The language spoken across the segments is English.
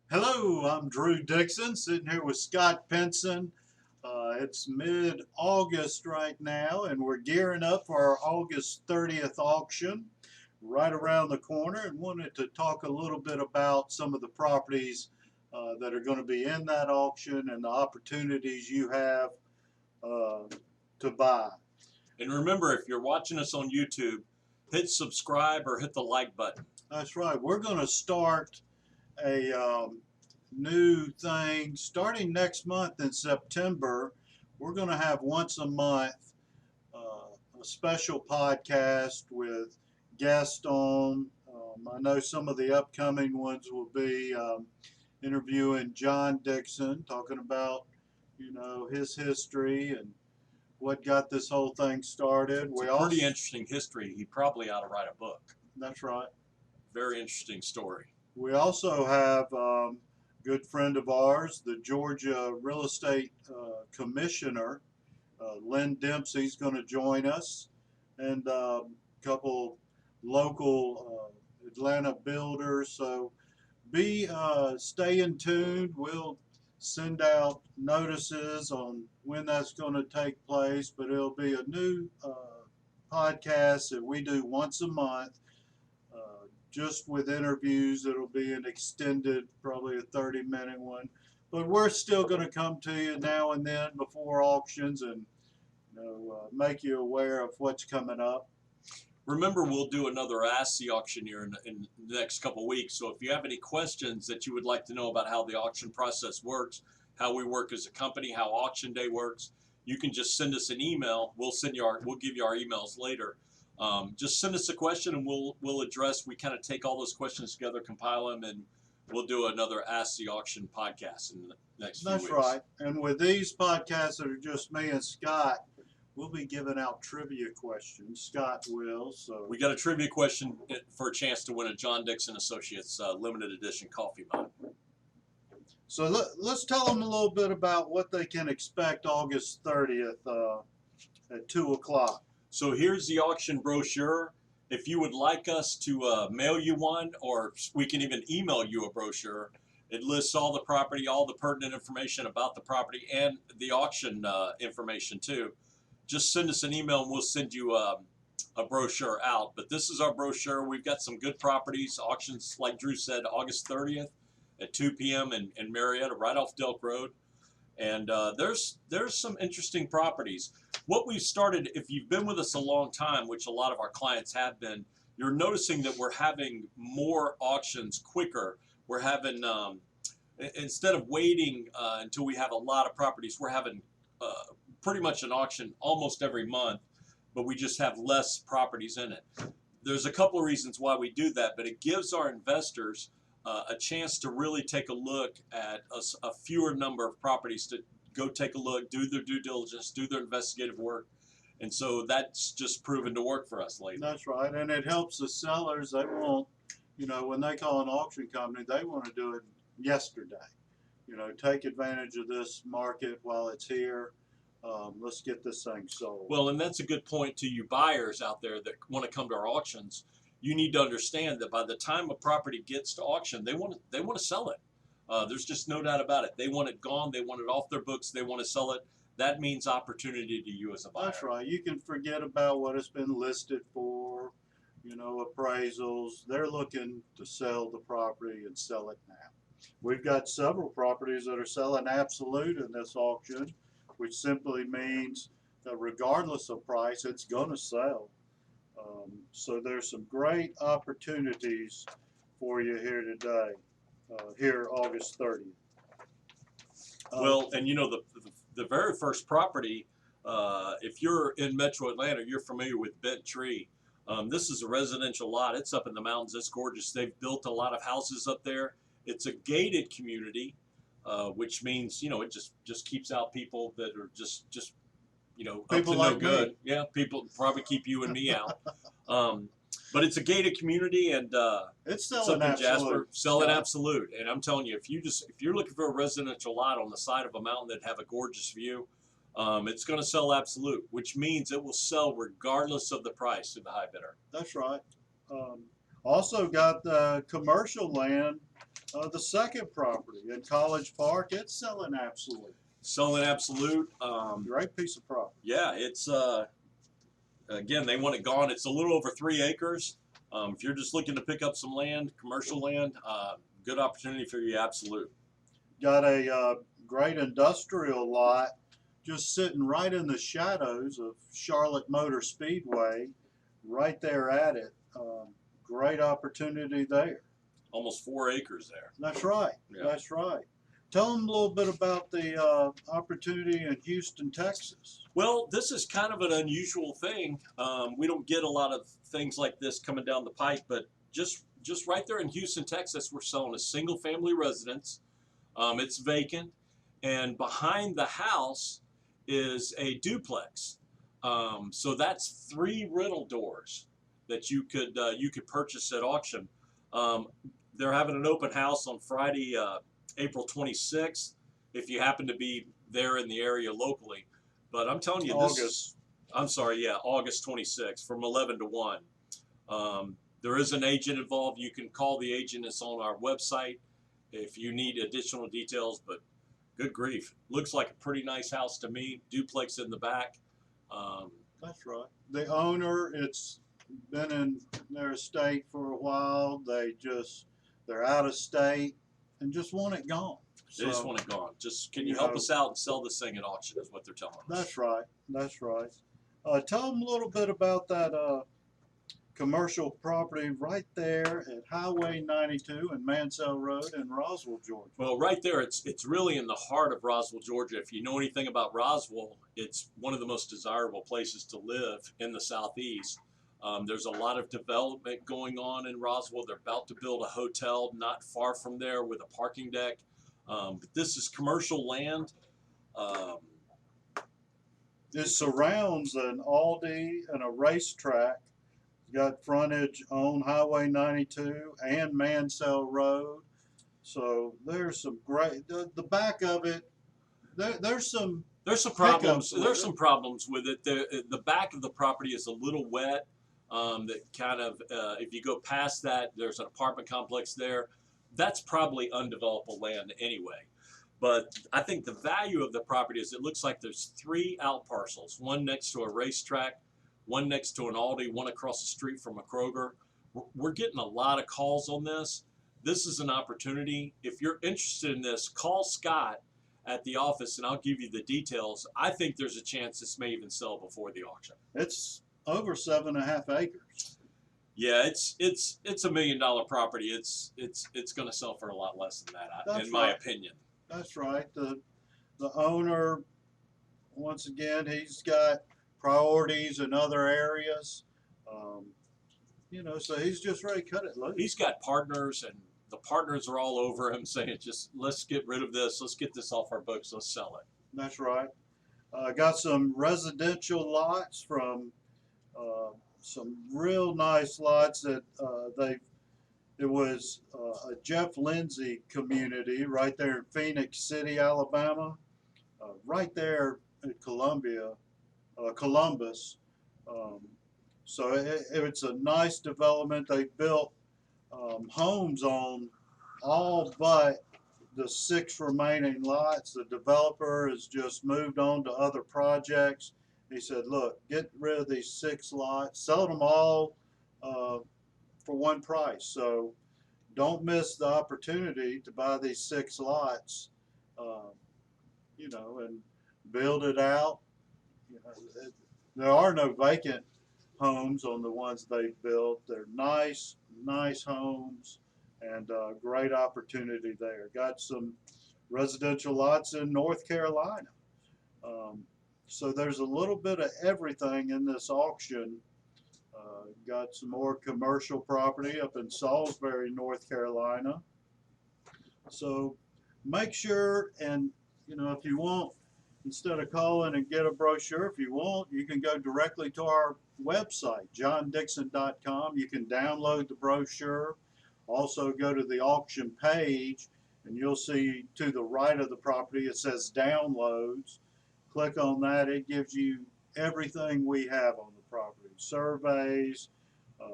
Hello, I'm Drew Dixon, sitting here with Scott Penson. It's mid-August right now, and we're gearing up for our August 30th auction right around the corner, and wanted to talk a little bit about some of the properties that are going to be in that auction and the opportunities you have uh, to buy. And remember, if you're watching us on YouTube, hit subscribe or hit the like button. That's right. We're going to start a new thing starting next month in September. We're going to have once a month a special podcast with guests on. I know some of the upcoming ones will be interviewing John Dixon, talking about his history and what got this whole thing started. It's a pretty interesting history. He probably ought to write a book. That's right. Very interesting story. We also have good friend of ours, the Georgia Real Estate Commissioner, Lynn Dempsey's going to join us, and a couple local Atlanta builders. So stay tuned. We'll send out notices on when that's going to take place, but it'll be a new podcast that we do once a month, just with interviews. It'll be an extended, probably a 30-minute one. But we're still going to come to you now and then before auctions and make you aware of what's coming up. Remember, we'll do another Ask the Auctioneer in the next couple of weeks. So if you have any questions that you would like to know about how the auction process works, how we work as a company, how auction day works, you can just send us an email. We'll give you our emails later. Just send us a question and we'll address. We kind of take all those questions together, compile them, and we'll do another Ask the Auction podcast in the next few weeks. That's right. And with these podcasts that are just me and Scott, we'll be giving out trivia questions. Scott will. So we got a trivia question for a chance to win a John Dixon Associates limited edition coffee mug. So let's tell them a little bit about what they can expect August 30th at 2 o'clock. So here's the auction brochure. If you would like us to mail you one, or we can even email you a brochure, it lists all the property, all the pertinent information about the property, and the auction information too. Just send us an email and we'll send you a brochure out. But this is our brochure. We've got some good properties. Auctions, like Drew said, August 30th at 2 p.m. in Marietta, right off Delk Road. And there's some interesting properties. What we've started, if you've been with us a long time, which a lot of our clients have been, you're noticing that we're having more auctions quicker. We're having, instead of waiting until we have a lot of properties, we're having pretty much an auction almost every month, but we just have less properties in it. There's a couple of reasons why we do that, but it gives our investors a chance to really take a look at a fewer number of properties, to go take a look, do their due diligence, do their investigative work. And so that's just proven to work for us lately. That's right. And it helps the sellers. They want, when they call an auction company, they want to do it yesterday. Take advantage of this market while it's here. Let's get this thing sold. Well, and that's a good point to you buyers out there that want to come to our auctions. You need to understand that by the time a property gets to auction, they want to sell it. There's just no doubt about it. They want it gone. They want it off their books. They want to sell it. That means opportunity to you as a buyer. That's right. You can forget about what it's been listed for, appraisals. They're looking to sell the property and sell it now. We've got several properties that are selling absolute in this auction, which simply means that regardless of price, it's going to sell. So there's some great opportunities for you here today, here August 30th. Well, and the very first property, if you're in Metro Atlanta, you're familiar with Bent Tree. This is a residential lot. It's up in the mountains. It's gorgeous. They've built a lot of houses up there. It's a gated community, which means it just keeps out people that are just people up to like no good. Me. Yeah, people probably keep you and me out. But it's a gated community, and it's selling absolute. Selling absolute. And I'm telling you, if you're looking for a residential lot on the side of a mountain that have a gorgeous view, it's going to sell absolute, which means it will sell regardless of the price to the high bidder. That's right. Also got the commercial land The second property in College Park, it's selling absolute. Selling absolute. Great piece of property. Yeah, it's again, they want it gone. It's a little over 3 acres. If you're just looking to pick up some land, commercial land, good opportunity for you, absolute. Got a great industrial lot just sitting right in the shadows of Charlotte Motor Speedway, right there at it. Great opportunity there. Almost 4 acres there. That's right. Yeah. That's right. Tell them a little bit about the opportunity in Houston, Texas. Well, this is kind of an unusual thing. We don't get a lot of things like this coming down the pike, but just right there in Houston, Texas, we're selling a single family residence. It's vacant, and behind the house is a duplex. So that's 3 rental doors that you could purchase at auction. They're having an open house on Friday, April 26th, if you happen to be there in the area locally. But I'm telling you, August 26th from 11 to 1. There is an agent involved. You can call the agent. It's on our website if you need additional details. But good grief, looks like a pretty nice house to me. Duplex in the back. That's right. The owner, it's been in their estate for a while. They're out of state and just want it gone. They just want it gone. Just can you you help know, us out and sell this thing at auction? Is what they're telling us. That's right. That's right. Tell them a little bit about that commercial property right there at Highway 92 and Mansell Road in Roswell, Georgia. Well, right there, it's really in the heart of Roswell, Georgia. If you know anything about Roswell, it's one of the most desirable places to live in the Southeast. There's a lot of development going on in Roswell. They're about to build a hotel not far from there with a parking deck. But this is commercial land. It surrounds an Aldi and a racetrack. It's got frontage on Highway 92 and Mansell Road. So there's some great, the back of it, there's some problems. with There's it. some problems with it. The back of the property is a little wet. That kind of, if you go past that, there's an apartment complex there. That's probably undevelopable land anyway. But I think the value of the property is it looks like there's 3 out parcels, one next to a racetrack, one next to an Aldi, one across the street from a Kroger. We're getting a lot of calls on this. This is an opportunity. If you're interested in this, call Scott at the office and I'll give you the details. I think there's a chance this may even sell before the auction. It's over 7.5 acres. Yeah, it's $1 million property. It's going to sell for a lot less than that, That's in my right. opinion. That's right. The owner, once again, he's got priorities in other areas. So he's just ready to cut it loose. He's got partners, and the partners are all over him saying, just let's get rid of this. Let's get this off our books. Let's sell it. That's right. Got some residential lots from some real nice lots that it was a Jeff Lindsay community right there in Phoenix City, Alabama, right there in Columbus. So it's a nice development. They built homes on all but the 6 remaining lots. The developer has just moved on to other projects. He said, look, get rid of these 6 lots, sell them all for one price. So don't miss the opportunity to buy these 6 lots, and build it out. There are no vacant homes on the ones they built. They're nice homes, and great opportunity there. Got some residential lots in North Carolina. So there's a little bit of everything in this auction. Got some more commercial property up in Salisbury, North Carolina. So make sure, and if you want, instead of calling and get a brochure, if you want, you can go directly to our website, johndixon.com. You can download the brochure. Also go to the auction page, and you'll see to the right of the property it says downloads. Click on that. It gives you everything we have on the property. Surveys,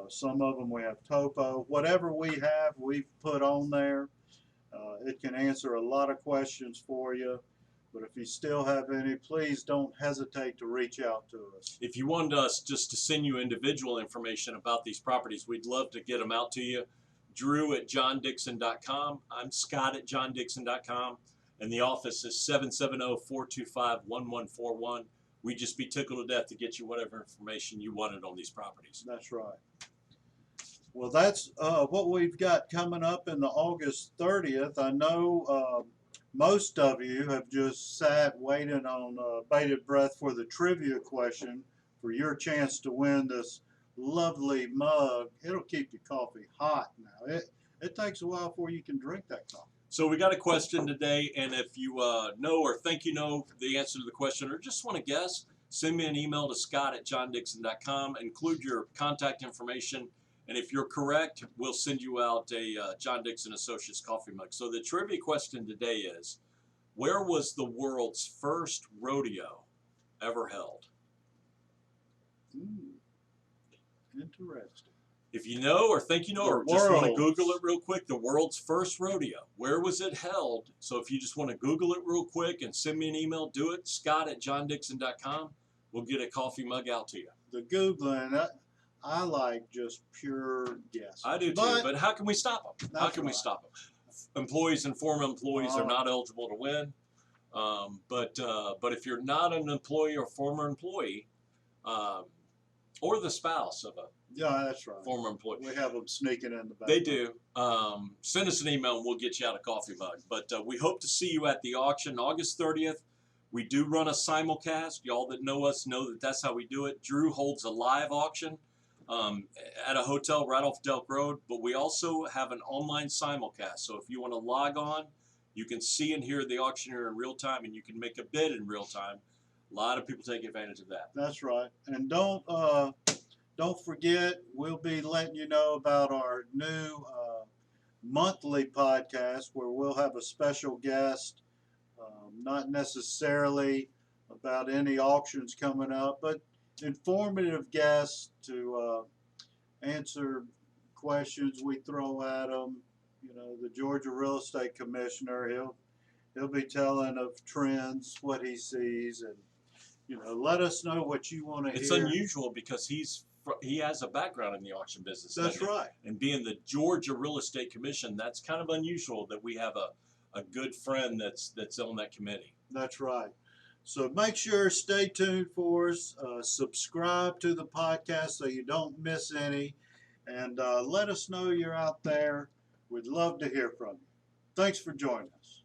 some of them we have topo. Whatever we have, we've put on there. It can answer a lot of questions for you. But if you still have any, please don't hesitate to reach out to us. If you wanted us just to send you individual information about these properties, we'd love to get them out to you. Drew at johndixon.com. I'm Scott at johndixon.com. And the office is 770-425-1141. We'd just be tickled to death to get you whatever information you wanted on these properties. That's right. Well, that's what we've got coming up in the August 30th. I know most of you have just sat waiting on bated breath for the trivia question for your chance to win this lovely mug. It'll keep your coffee hot now. It takes a while before you can drink that coffee. So we got a question today, and if you know or think you know the answer to the question or just want to guess, send me an email to Scott at johndixon.com. Include your contact information, and if you're correct, we'll send you out a John Dixon Associates coffee mug. So the trivia question today is, where was the world's first rodeo ever held? Interesting. If you know or think you know or just want to Google it real quick, the world's first rodeo, where was it held? So if you just want to Google it real quick and send me an email, do it, Scott at johndixon.com. We'll get a coffee mug out to you. The Googling, I like just pure guess. I do too, but how can we stop them? How can we stop them? Employees and former employees are not eligible to win. But if you're not an employee or former employee, or the spouse of a that's right. former employee. We have them sneaking in the back. They do. Send us an email and we'll get you out a coffee mug. But we hope to see you at the auction August 30th. We do run a simulcast. Y'all that know us know that that's how we do it. Drew holds a live auction at a hotel right off Delk Road, but we also have an online simulcast. So if you want to log on, you can see and hear the auctioneer in real time, and you can make a bid in real time. A lot of people take advantage of that. That's right. And don't forget, we'll be letting you know about our new monthly podcast where we'll have a special guest, not necessarily about any auctions coming up, but informative guests to answer questions we throw at them. You know, the Georgia Real Estate Commissioner, he'll be telling of trends, what he sees, and let us know what you want to hear. It's unusual because he has a background in the auction business. That's right. And being the Georgia Real Estate Commission, that's kind of unusual that we have a good friend that's on that committee. That's right. So make sure, stay tuned for us. Subscribe to the podcast so you don't miss any. And let us know you're out there. We'd love to hear from you. Thanks for joining us.